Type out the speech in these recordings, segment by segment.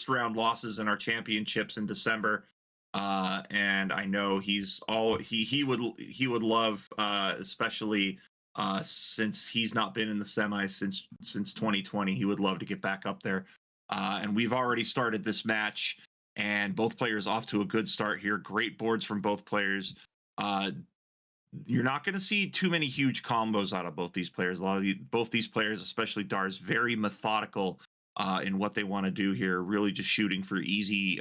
first round losses in our championships in December. And I know he would love, especially since he's not been in the semis since 2020. He would love to get back up there. And we've already started this match, and both players off to a good start here. Great boards from both players. Uh, you're not going to see too many huge combos out of both these players. Both these players, especially Dars, very methodical in what they want to do here. Really, just shooting for easy,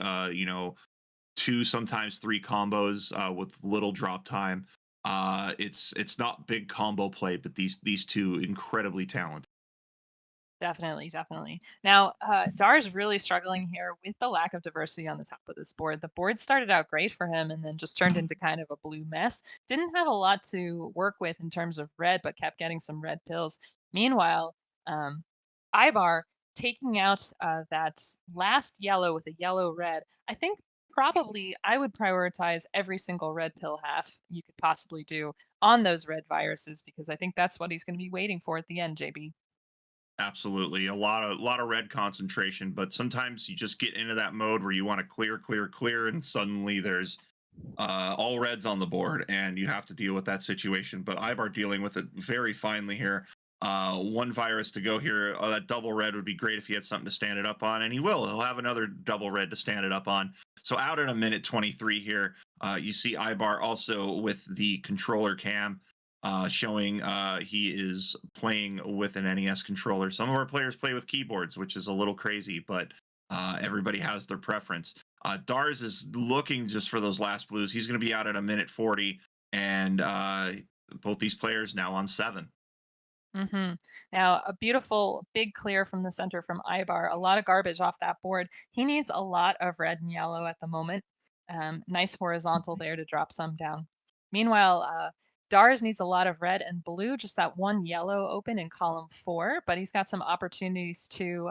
two, sometimes three combos with little drop time. It's not big combo play, but these two incredibly talented. Definitely, definitely. Now, Dar's really struggling here with the lack of diversity on the top of this board. The board started out great for him and then just turned into kind of a blue mess. Didn't have a lot to work with in terms of red, but kept getting some red pills. Meanwhile, um, Ibar taking out that last yellow with a yellow red. I think probably I would prioritize every single red pill half you could possibly do on those red viruses because I think that's what he's going to be waiting for at the end, JB. Absolutely, a lot of red concentration, but sometimes you just get into that mode where you want to clear, clear, clear, and suddenly there's all reds on the board, and you have to deal with that situation. But Ibar dealing with it very finely here. One virus to go here. That double red would be great if he had something to stand it up on, and he will. He'll have another double red to stand it up on. So out at a minute 23 here, you see Ibar also with the controller cam. Showing he is playing with an NES controller. Some of our players play with keyboards, which is a little crazy, but everybody has their preference. Dars is looking just for those last blues. He's going to be out at a minute 40, and both these players now on 7. Now, a beautiful big clear from the center from Ibar. A lot of garbage off that board. He needs a lot of red and yellow at the moment. Nice horizontal there to drop some down. Meanwhile, Dars needs a lot of red and blue, just that one yellow open in column 4, but he's got some opportunities to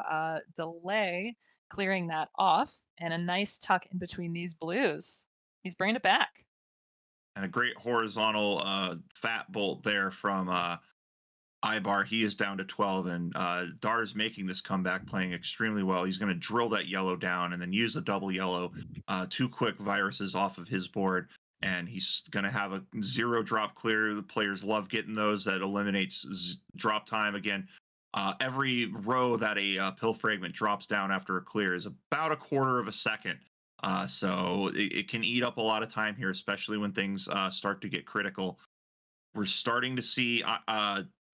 delay clearing that off and a nice tuck in between these blues. He's bringing it back. And a great horizontal fat bolt there from Ibar. He is down to 12, and Dar's making this comeback, playing extremely well. He's going to drill that yellow down and then use the double yellow. Two quick viruses off of his board, and he's going to have a zero drop clear. The players love getting those. That eliminates drop time again. Every row that a pill fragment drops down after a clear is about a quarter of a second. So it can eat up a lot of time here, especially when things start to get critical. We're starting to see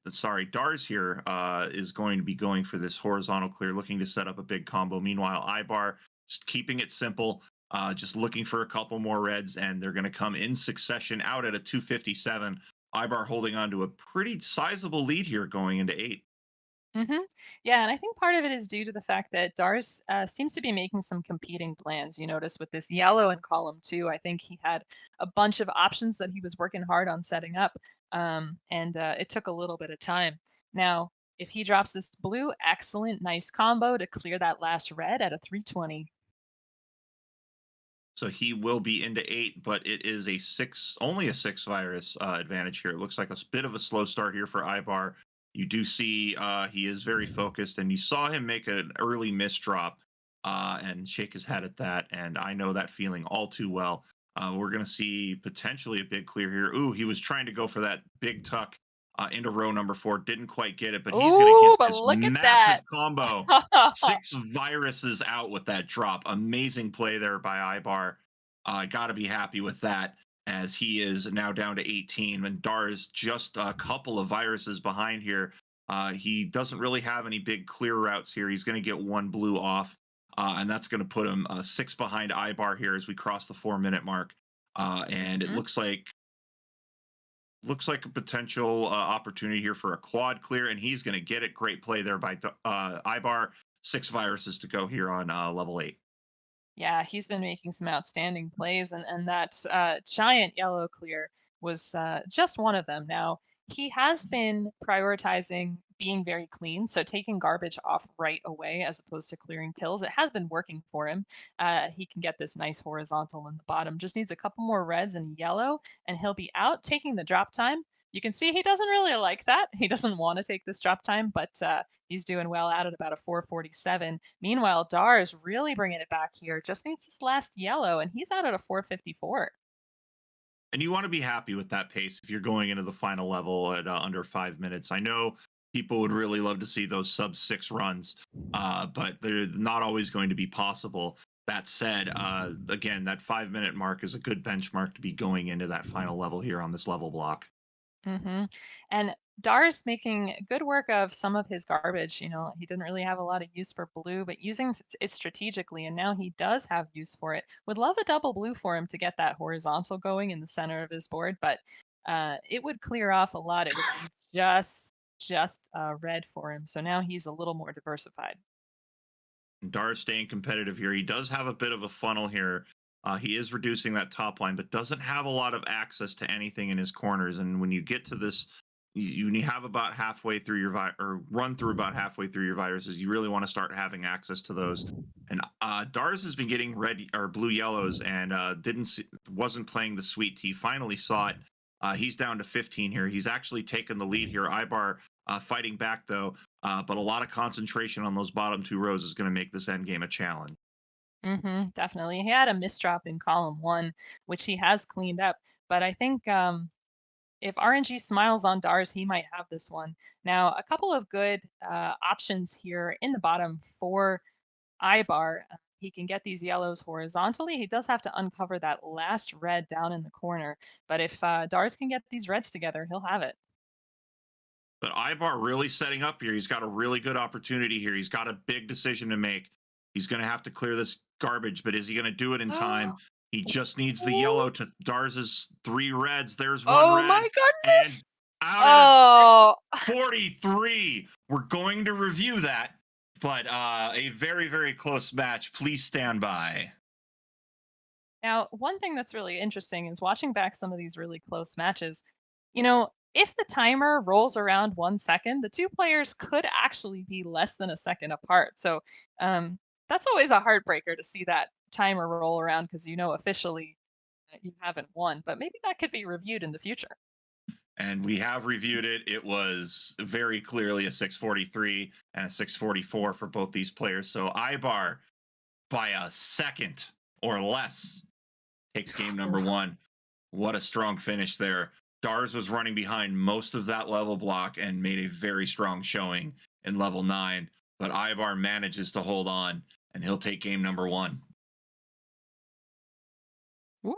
sorry, Dars here is going to be going for this horizontal clear, looking to set up a big combo. Meanwhile, Ibar just keeping it simple, just looking for a couple more reds, and they're going to come in succession out at a 257. Ibar holding on to a pretty sizable lead here going into 8. hmm Yeah, and I think part of it is due to the fact that Dars seems to be making some competing plans. You notice with this yellow in column 2, I think he had a bunch of options that he was working hard on setting up, and it took a little bit of time. Now, if he drops this blue, excellent, nice combo to clear that last red at a 320. So he will be into 8, but it is a 6, only a 6 virus advantage here. It looks like a bit of a slow start here for Ibar. You do see he is very focused, and you saw him make an early miss drop and shake his head at that. And I know that feeling all too well. We're going to see potentially a big clear here. Ooh, he was trying to go for that big tuck into row number 4. Didn't quite get it, but he's going to Ooh, get but this look at that. massive combo. 6 viruses out with that drop. Amazing play there by Ibar. Got to be happy with that, as he is now down to 18. And Dar is just a couple of viruses behind here. He doesn't really have any big clear routes here. He's going to get one blue off, and that's going to put him 6 behind Ibar here as we cross the 4-minute mark. And it Mhm. looks like a potential opportunity here for a quad clear, and he's going to get it. Great play there by Ibar. 6 viruses to go here on level 8. Yeah, he's been making some outstanding plays, and that giant yellow clear was just one of them. Now, he has been prioritizing being very clean, so taking garbage off right away as opposed to clearing kills. It has been working for him. He can get this nice horizontal in the bottom, just needs a couple more reds and yellow, and he'll be out taking the drop time. You can see he doesn't really like that. He doesn't want to take this drop time, but he's doing well out at about a 447. Meanwhile, Dar's really bringing it back here. Just needs this last yellow, and he's out at a 454. And you want to be happy with that pace if you're going into the final level at under 5 minutes. I know people would really love to see those sub 6 runs, but they're not always going to be possible. That said, again, that 5 minute mark is a good benchmark to be going into that final level here on this level block. hmm And Dar's making good work of some of his garbage. He didn't really have a lot of use for blue, but using it strategically, and now he does have use for it. Would love a double blue for him to get that horizontal going in the center of his board, but it would clear off a lot. It would leave just red for him. So now he's a little more diversified. Dar staying competitive here. He does have a bit of a funnel here. He is reducing that top line, but doesn't have a lot of access to anything in his corners. And when you get to this, when you have about halfway through your or run through about halfway through your viruses, you really want to start having access to those. And Dars has been getting red or blue yellows and wasn't playing the sweet tea. Finally saw it. He's down to 15 here. He's actually taken the lead here. Ibar fighting back though, but a lot of concentration on those bottom 2 rows is going to make this end game a challenge. Definitely. He had a misdrop in column one, which he has cleaned up. But I think if RNG smiles on Dars, he might have this one. Now, a couple of good options here in the bottom for Ibar. He can get these yellows horizontally. He does have to uncover that last red down in the corner. But if Dars can get these reds together, he'll have it. But Ibar really setting up here. He's got a really good opportunity here. He's got a big decision to make. He's going to have to clear this garbage, but is he going to do it in time? He just needs the yellow to Dars's 3 reds. There's one Oh red my goodness! and out at a Oh, 43. We're going to review that, but a very, very close match. Please stand by. now, one thing that's really interesting is watching back some of these really close matches. If the timer rolls around 1 second, the two players could actually be less than a second apart. So that's always a heartbreaker to see that timer roll around because officially that you haven't won. But maybe that could be reviewed in the future. And we have reviewed it. It was very clearly a 643 and a 644 for both these players. So Ibar by a second or less takes game number one. What a strong finish there. Dars was running behind most of that level block and made a very strong showing in level 9. But Ibar manages to hold on and he'll take game number one. Ooh.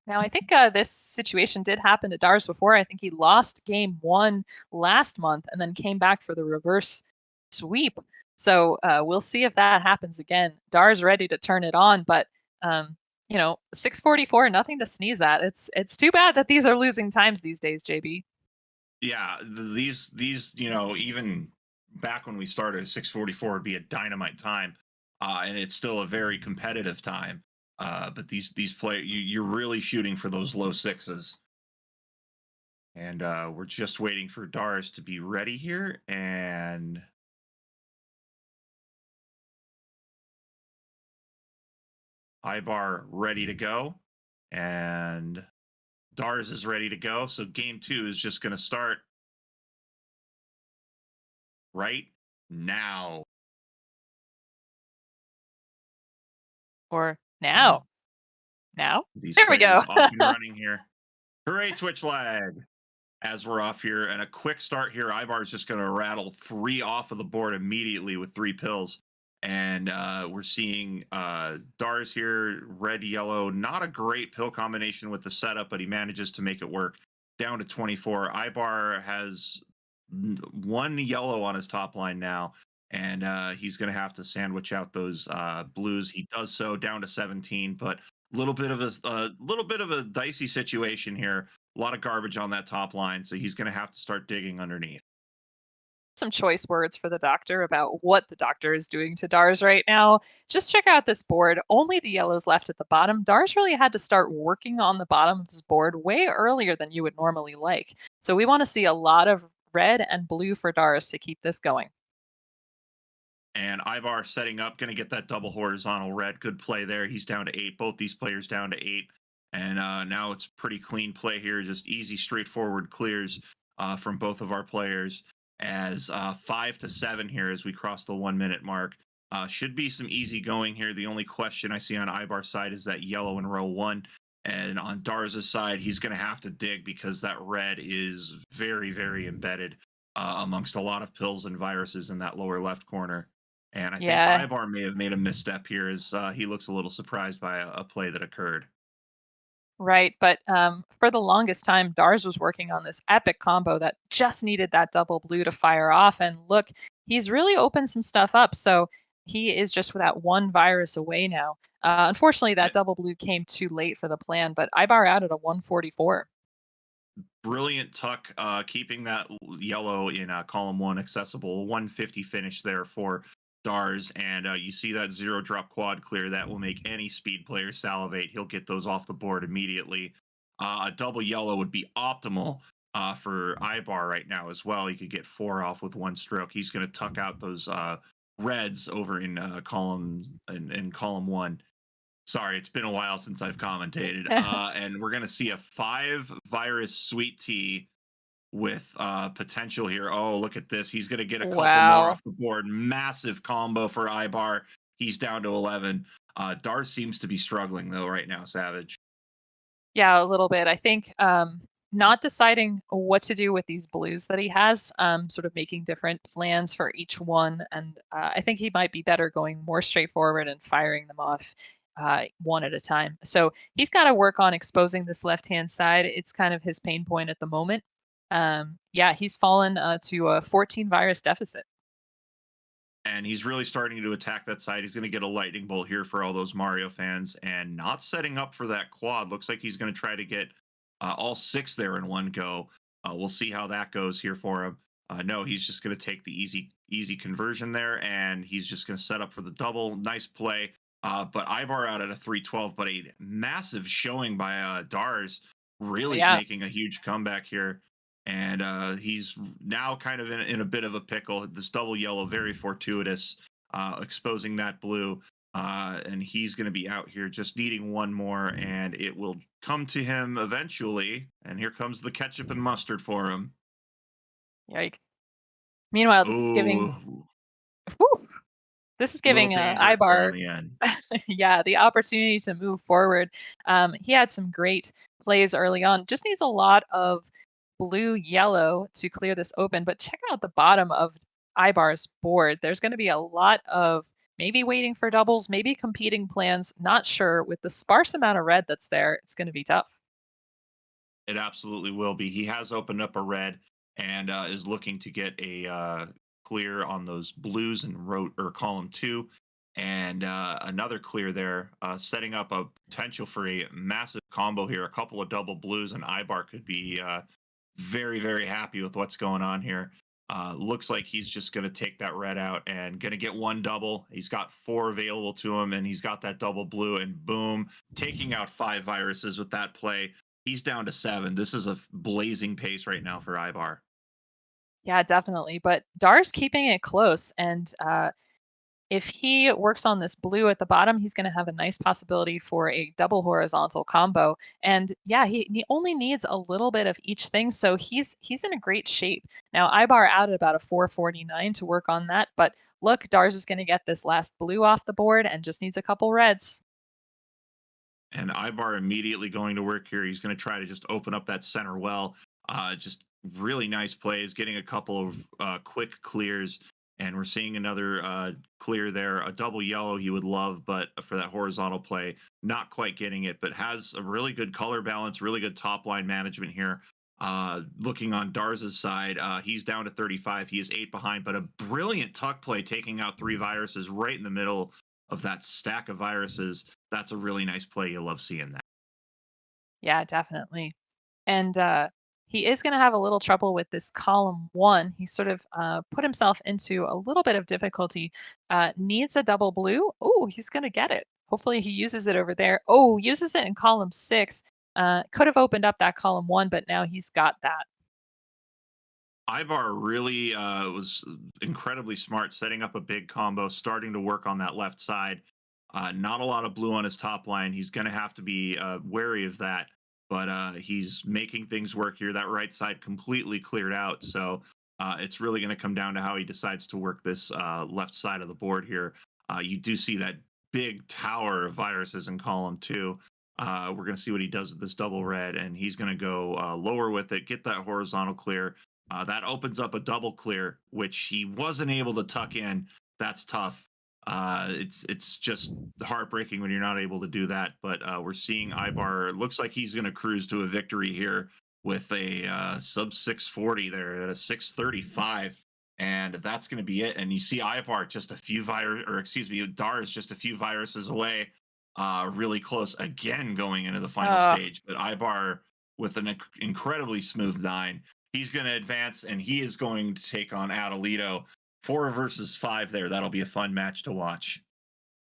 Now, I think this situation did happen to Dars before. I think he lost game one last month and then came back for the reverse sweep. So we'll see if that happens again. Dar's ready to turn it on, but 644, nothing to sneeze at. It's too bad that these are losing times these days, JB. Yeah, these even back when we started, 644 would be a dynamite time, and it's still a very competitive time. But these play you're really shooting for those low sixes, and we're just waiting for Dars to be ready here, and Ibar ready to go, and Dars is ready to go. So game two is just going to start right now. Or And now. these There we go. players off and running here. Hooray, Twitch lag. As we're off here, and a quick start here. Ibar is just going to rattle 3 off of the board immediately with 3 pills. And we're seeing Dars here, red, yellow. Not a great pill combination with the setup, but he manages to make it work. Down to 24. Ibar has 1 yellow on his top line now, and he's going to have to sandwich out those blues. He does so down to 17, but little bit of a dicey situation here. A lot of garbage on that top line, so he's going to have to start digging underneath. Some choice words for the doctor about what the doctor is doing to Dars right now. Just check out this board. Only the yellows left at the bottom. Dars really had to start working on the bottom of this board way earlier than you would normally like. So we want to see a lot of red and blue for Dars to keep this going. And Ibar setting up, going to get that double horizontal red. Good play there. He's down to 8. Both these players down to 8. And now it's pretty clean play here. Just easy, straightforward clears from both of our players. As 5 to 7 here as we cross the 1 minute mark. Should be some easy going here. The only question I see on Ibar's side is that yellow in row 1. And on Darza's side, he's going to have to dig because that red is very, very embedded amongst a lot of pills and viruses in that lower left corner. And I think Yeah, Ibar may have made a misstep here as he looks a little surprised by a play that occurred. right. But for the longest time, Dars was working on this epic combo that just needed that double blue to fire off. And look, he's really opened some stuff up. So he is just with that one virus away now. Unfortunately, that Eh, double blue came too late for the plan, but Ibar out at a 144. Brilliant tuck, keeping that yellow in column 1 accessible. 150 finish there for Dars. And you see that zero drop quad clear that will make any speed player salivate. He'll get those off the board immediately. A double yellow would be optimal for Ibar right now as well. He could get 4 off with one stroke. He's going to tuck out those reds over in column 1. Sorry, it's been a while since I've commentated. And we're going to see a 5 virus sweet tea with potential here. Oh, look at this. He's going to get a couple more Wow. off the board. Massive combo for Ibar. He's down to 11. Dar seems to be struggling, though, right now, Savage. Yeah, a little bit. I think not deciding what to do with these blues that he has, sort of making different plans for each one. And I think he might be better going more straightforward and firing them off one at a time. So he's got to work on exposing this left hand side. It's kind of his pain point at the moment. Yeah, he's fallen to a 14 virus deficit. And he's really starting to attack that side. He's going to get a lightning bolt here for all those Mario fans and not setting up for that quad. Looks like he's going to try to get all 6 there in one go. We'll see how that goes here for him. No, he's just going to take the easy conversion there, and he's just going to set up for the double. Nice play. But Ibar out at a 312, but a massive showing by Dars, really Yeah. making a huge comeback here. And he's now kind of in a bit of a pickle. This double yellow, very fortuitous, exposing that blue. And he's going to be out here just needing one more, and it will come to him eventually. And here comes the ketchup and mustard for him. Yike. Meanwhile, this is giving. Oh, Whew, this is little giving dangerous there in Ibar the end. yeah, the opportunity to move forward. He had some great plays early on. Just needs a lot of blue yellow to clear this open. But check out the bottom of Ibar's board. There's going to be a lot of maybe waiting for doubles, maybe competing plans. Not sure. With the sparse amount of red that's there, it's going to be tough. It absolutely will be. He has opened up a red and is looking to get a clear on those blues in row or column 2, and another clear there, setting up a potential for a massive combo here. A couple of double blues, and Ibar could be very, very happy with what's going on here. Looks like he's just going to take that red out and going to get one double. He's got 4 available to him, and he's got that double blue, and boom, taking out 5 viruses with that play. He's down to 7. This is a blazing pace right now for Ibar. Yeah, definitely. But Dar's keeping it close. And if he works on this blue at the bottom, he's going to have a nice possibility for a double horizontal combo. And yeah, he only needs a little bit of each thing, so he's in a great shape. Now, Ibar out at about a 449 to work on that, but look, Dars is going to get this last blue off the board and just needs a couple reds. And Ibar immediately going to work here. He's going to try to just open up that center well. Just really nice plays, getting a couple of quick clears. And we're seeing another clear there, a double yellow he would love, but for that horizontal play, not quite getting it, but has a really good color balance, really good top line management here. Looking on Darza's side, he's down to 35. He is 8 behind, but a brilliant tuck play taking out 3 viruses right in the middle of that stack of viruses. That's a really nice play. You love seeing that. Yeah, definitely. And he is going to have a little trouble with this column 1. He sort of put himself into a little bit of difficulty. Needs a double blue. Oh, he's going to get it. Hopefully, he uses it over there. Oh, uses it in column 6. Could have opened up that column 1, but now he's got that. Ibar really was incredibly smart, setting up a big combo, starting to work on that left side. Not a lot of blue on his top line. He's going to have to be wary of that, but he's making things work here. That right side completely cleared out. So it's really going to come down to how he decides to work this left side of the board here. You do see that big tower of viruses in column two. We're going to see what he does with this double red, and he's going to go lower with it, get that horizontal clear. That opens up a double clear, which he wasn't able to tuck in. That's tough. It's just heartbreaking when you're not able to do that. But we're seeing Ibar. Looks like he's going to cruise to a victory here with a sub 640 there at a 635, and that's going to be it. And you see Ibar just a few virus, or excuse me, Dar is just a few viruses away. Really close again going into the final Uh, stage. But Ibar with an incredibly smooth nine. He's going to advance, and he is going to take on Adelito. 4 versus 5 there. That'll be a fun match to watch.